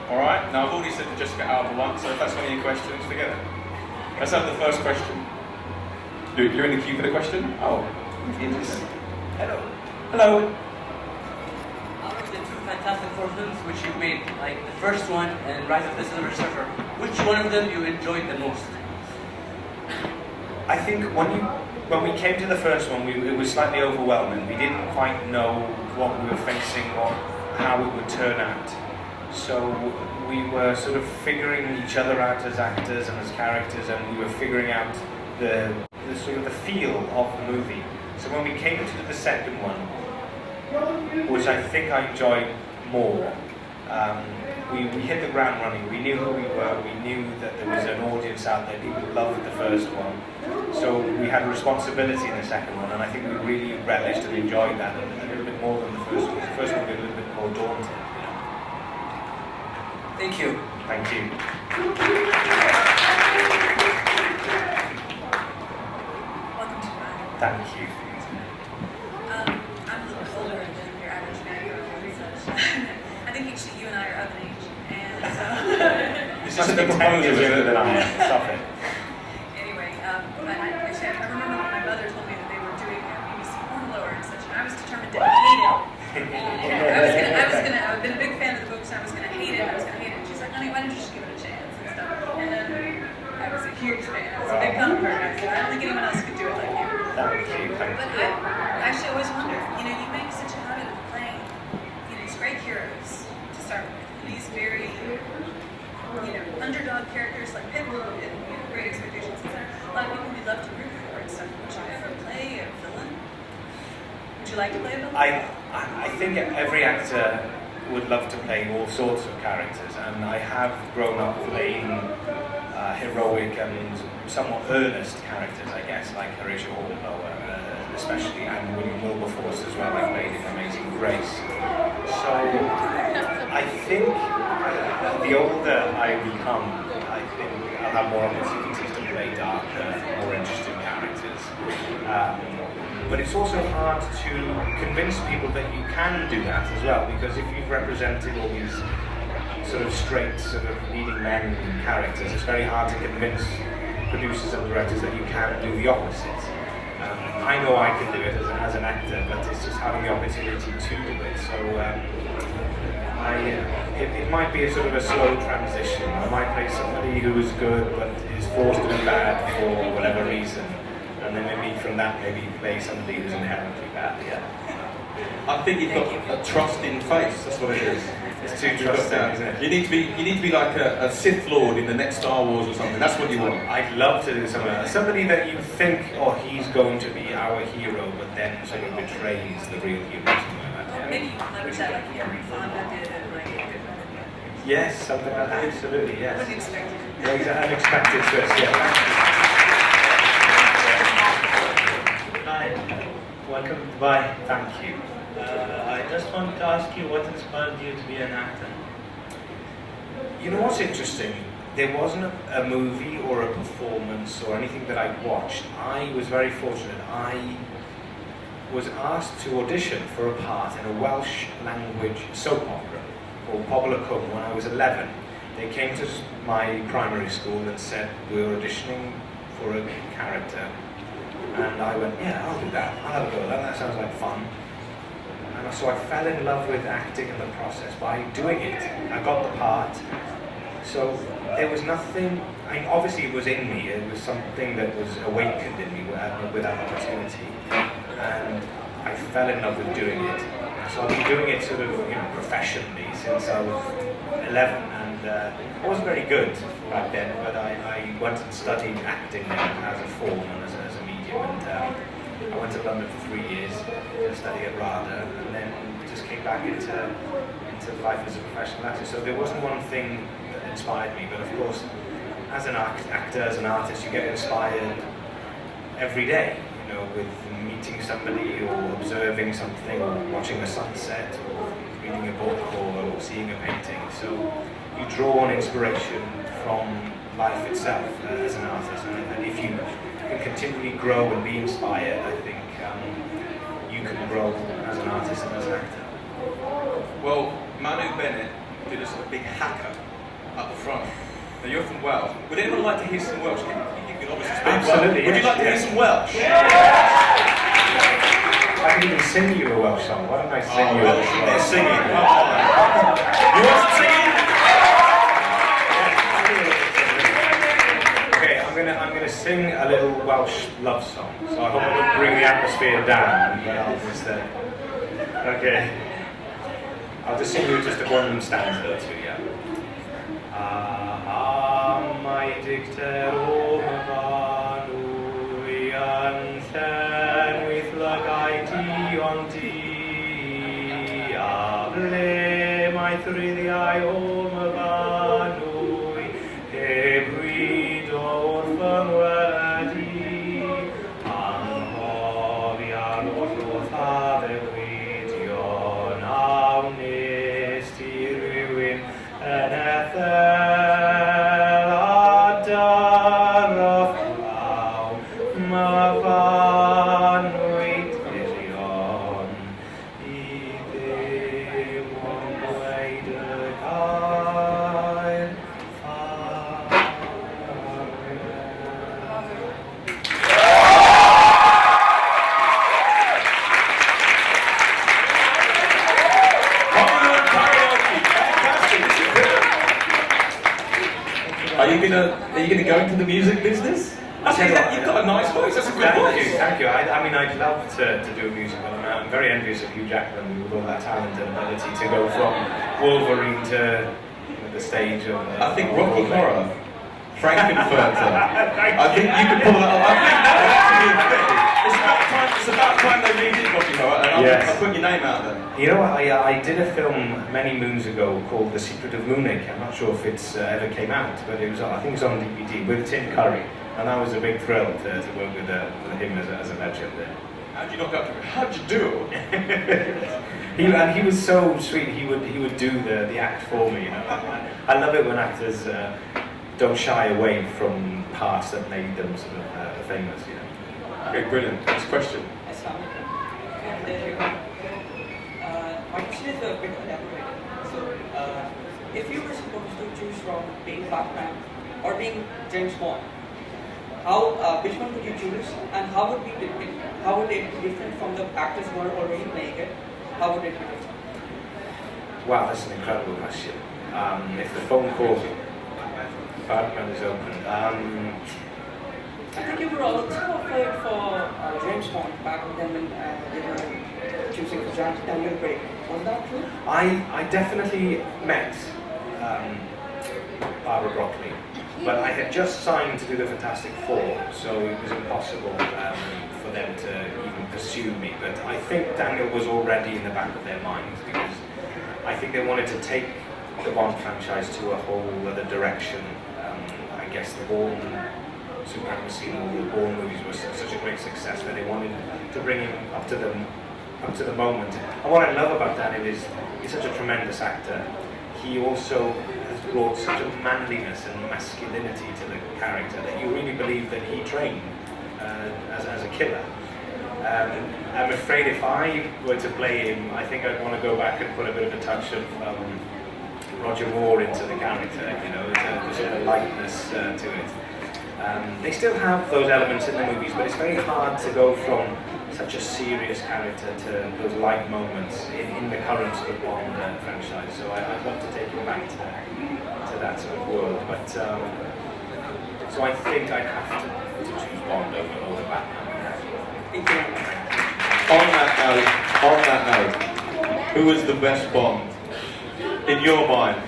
Alright, now I've already said the Jessica Alba one, so if that's one of your questions, forget it. Let's have the first question. You're in the queue for the question? Oh, interesting. Hello. Hello. Out of the two Fantastic Four films which you made, like the first one and Rise of the Silver Surfer, which one of them you enjoyed the most? I think when we came to the first one, it was slightly overwhelming. We didn't quite know what we were facing or how it would turn out. So we were sort of figuring each other out as actors and as characters, and we were figuring out the sort of the feel of the movie. So when we came to the second one, which I think I enjoyed more, we hit the ground running. We knew who we were. We knew that there was an audience out there. People loved the first one. So we had a responsibility in the second one, and I think we really relished and enjoyed that a little bit more than the first one. The first one was a little bit more daunting. Thank you. Thank you. Welcome to Ryan. Thank you. I'm a little bit older than your average man and such. I think actually you and I are of an age, and This is the proposal, younger isn't than I it? am. Stop it. anyway, I remember when my mother told me that they were doing BBC Hornblower and such, and I was determined to hate it. I've been a big fan of the books, and I was going to hate it. And she's like, honey, why don't you just give it a chance and stuff? And then I was a huge fan. I was a big comic book guy. I don't think anyone else could do it like you. Thank you. Thank But you. I actually always wonder, you make such a habit of playing, these great heroes to start with. These very, underdog characters like Pip and Great Expectations. A lot of people we love to root for and stuff. Would you ever play a villain? Would you like to play a villain? I think every actor would love to play all sorts of characters, and I have grown up playing heroic and somewhat earnest characters, I guess, like Horatio Hornblower, especially, and William Wilberforce as well. I played in Amazing Grace. So I think the older I become, I think I'll have more opportunities to play darker, more interesting characters. But it's also hard to convince people that you can do that as well, because if you've represented all these sort of straight, sort of leading men characters, it's very hard to convince producers and directors that you can do the opposite. I know I can do it as an actor, but it's just having the opportunity to do it. So it might be a sort of a slow transition. I might play somebody who is good but is forced to be bad for whatever reason. And then maybe from that, maybe play somebody who's inherently bad. Yeah. I think you've got a trusting face, that's what it is. It's too trusting, isn't it? You need to be like a Sith Lord in the next Star Wars or something. That's what you want. I'd love to do somebody that you think, oh, he's going to be our hero, but then sort of betrays the real hero. Something like that. Well, maybe you can leverage that like Henry Fonda did and like Good Men and Bad. Yes, something like that. Absolutely, yes. Wasn't expected. Yeah, he's an unexpected twist. Yeah. Hi, welcome to Dubai. Thank you. I just want to ask you what inspired you to be an actor? You know what's interesting? There wasn't a movie or a performance or anything that I watched. I was very fortunate. I was asked to audition for a part in a Welsh language soap opera called Pobl y Cwm when I was 11. They came to my primary school and said, we're auditioning for a character. And I went, yeah, I'll do that. I'll have a go at that. That sounds like fun. And so I fell in love with acting in the process by doing it. I got the part. So there was nothing, obviously it was in me. It was something that was awakened in me with that opportunity. And I fell in love with doing it. So I've been doing it sort of, professionally since I was 11. And I wasn't very good back then, but I went and studied acting as a form and as a medium. And I went to London for 3 years to study at RADA, and then just came back into life as a professional actor. So there wasn't one thing that inspired me, but of course, as an actor, as an artist, you get inspired every day, with meeting somebody or observing something or watching a sunset or reading a book or seeing a painting. So you draw on inspiration from life itself as an artist, and if you can continually grow and be inspired, I think you can grow as an artist and as an actor. Well, Manu Bennett did a sort of big hacker up the front. Now you're from Wales. Would anyone like to hear some Welsh? You can obviously speak Absolutely, Welsh. Would you like to hear yes. some Welsh? I can even sing you a Welsh song. Why don't I sing you a Welsh? Welsh song? They're singing. Come on. You want some singing? Okay, I'm gonna sing a little Welsh love song. So I hope I don't bring the atmosphere down. But I'll just, okay. I'll just sing you just a one stanza or two, yeah. My dicter o mavanwy yn llen with lygaidi ond di a ble mae ddryddiau o mavanwy heb ryd o'r fy ngwedi anghofio'r oll a ddewidion awnest i rywun yn ethel Are you gonna go into the music business? You've got a nice voice. That's a good voice. Thank you. I mean, I'd love to do a musical. I'm very envious of Hugh Jackman with all that talent and ability to go from Wolverine to the stage of. I think Rocky Horror, Frankenfurter. I think you could pull that off. I think that would actually be a thing. It's about time they redid Rocky Horror, and I'll put your name out there. You know what? I did a film many moons ago called The Secret of Munich. I'm not sure if it's ever came out, but it was. I think it was on DVD with Tim Curry. And that was a big thrill to work with him as a legend. How'd you knock up to him? How'd you do? He was so sweet. He would do the act for me. You know? I love it when actors don't shy away from parts that made them sort of famous. You know. Okay, brilliant. Next question. My question is a bit elaborate. So, if you were supposed to choose from being Batman or being James Bond, which one would you choose, and how would it be different from the actors who are already playing it? How would it be different? Wow, that's an incredible question. If the phone call Batman is open, I think you were also offered for James Bond back then when they were choosing for Daniel Craig. Was that true? I definitely met Barbara Broccoli. But I had just signed to do the Fantastic Four, so it was impossible for them to even pursue me. But I think Daniel was already in the back of their minds because I think they wanted to take the Bond franchise to a whole other direction. I guess the Bourne supremacy and all the Bourne movies were such a great success that they wanted to bring him up to the moment. And what I love about Daniel is he's such a tremendous actor. He also brought such a manliness and masculinity to the character that you really believe that he trained as a killer. I'm afraid if I were to play him, I think I'd want to go back and put a bit of a touch of Roger Moore into the character, you know, there's a lightness to it. They still have those elements in the movies, but it's very hard to go from such a serious character to those light moments in the current sort of Bond franchise. So I'd love to take him back to that sort of world. But so I think I'd have to choose Bond over Batman. On that note, who was the best Bond in your mind?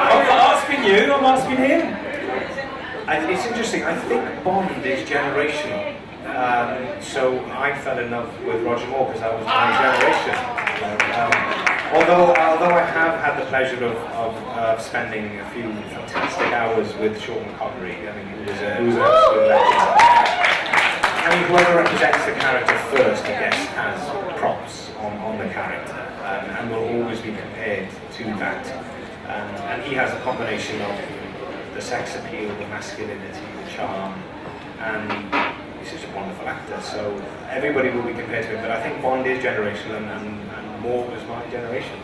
I'm not asking you, I'm asking him. It's interesting. I think Bond is generational. So I fell in love with Roger Moore because I was my generation. Although I have had the pleasure of spending a few fantastic hours with Sean Connery. I mean, it was an absolute legend. I mean, whoever represents the character first, I guess, has props on the character, and will always be compared to that. And he has a combination of the sex appeal, the masculinity, the charm, and he's such a wonderful actor. So everybody will be compared to him. But I think Bond is generational, and more was my generation.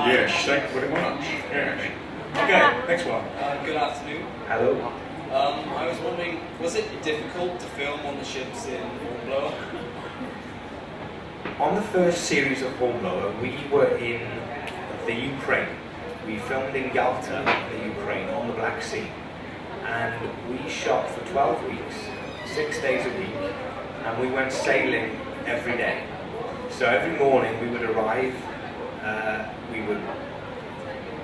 Yes, thank you very much. Yes. Okay, next one. Good afternoon. Hello. I was wondering, was it difficult to film on the ships in Hornblower? On the first series of Hornblower, we were in the Ukraine. We filmed in Yalta, the Ukraine, on the Black Sea. And we shot for 12 weeks, 6 days a week, and we went sailing every day. So every morning we would arrive, we would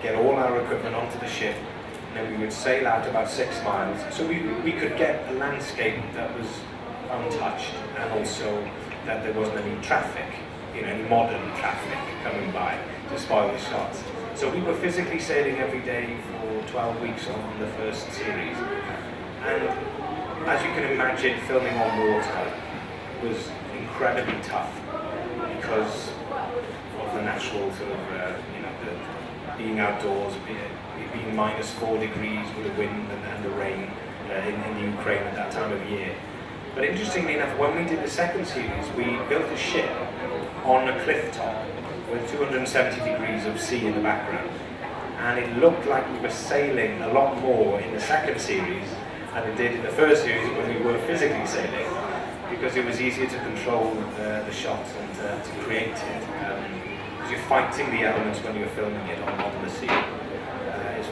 get all our equipment onto the ship, and then we would sail out about 6 miles. So we could get a landscape that was untouched, and also that there wasn't any traffic, any modern traffic coming by to spoil the shots. So we were physically sailing every day for 12 weeks on the first series. And as you can imagine, filming on water was incredibly tough because of the natural sort of, the being outdoors, being -4 degrees with the wind and the rain in the Ukraine at that time of year. But interestingly enough, when we did the second series, we built a ship on a cliff top with 270 degrees of sea in the background. And it looked like we were sailing a lot more in the second series than it did in the first series when we were physically sailing, because it was easier to control the shots and to create it. Because you're fighting the elements when you're filming it on the sea. It's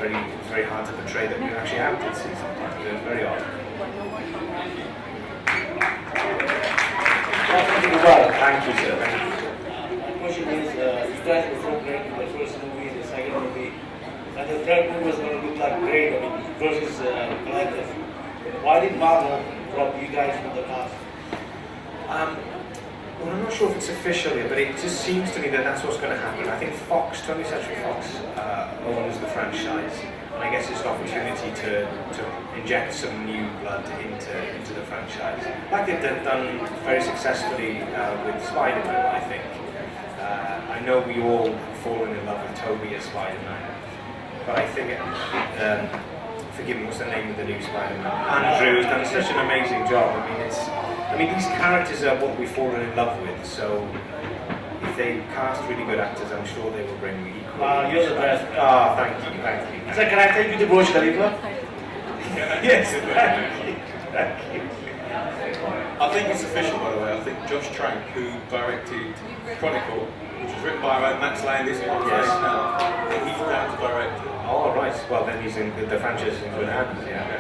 very hard to portray that you're actually out at sea sometimes. It was very odd. Thank you, sir. Thank you. My question is, you guys were so great in the first movie, the second movie, and the third movie was going to look like great, versus Collective. Why did Marvel drop you guys from the cast? Well, I'm not sure if it's official yet, but it just seems to me that that's what's going to happen. I think 20th Century Fox owns the franchise, and I guess it's an opportunity to inject some new blood into the franchise, like they've done very successfully with Spider-Man, I think. I know we all have fallen in love with Tobey as Spider-Man, but I think, forgive me, what's the name of the new Spider-Man? Andrew's done such an amazing job. I mean, these characters are what we've fallen in love with, so if they cast really good actors, I'm sure they will bring equally. You're the best. Thank you. Sir, can I take you to Burj Khalifa? Yes, thank you. I think it's official, by the way. I think Josh Trank, who directed Chronicle, which was written by Max Landis, who's on Yes. now, I think he's down to direct it. Oh, right. Well, then he's in the franchise in good hands, yeah.